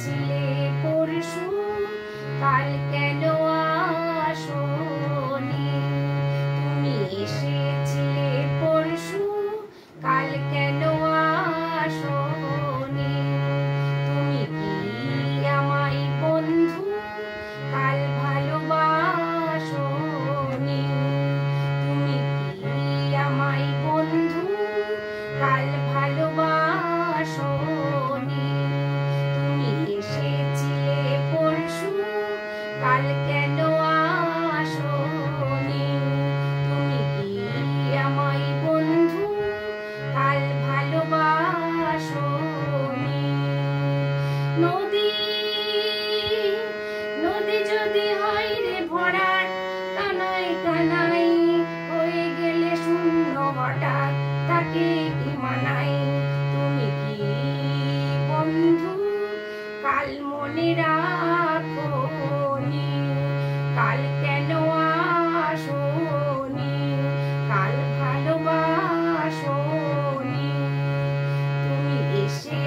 এসেছিলে পরশু, কাল কেন আসোনি? তুমি এসেছিলে পরশু, কাল কেন আসোনি? তুমি কি আমায় বন্ধু কাল ভালোবাসোনি? তুমি কি আমায় বন্ধু কাল ভালোবাসোনি? তুমি এসেছিলে পরশু, কাল কেন আসোনি? তুমি কি আমায় বন্ধু কাল ভালোবাসোনি? নদী নদী যদি হয় রে ভরাট, কানায় কানায় হয়ে গেলে শূন্য হঠাৎ, তাকে কি মানায়? তুমি কি বন্ধু কাল মনে রাখোনি? কাল কেন আসোনি? কাল ভালোবাসোনি? তুমি এসে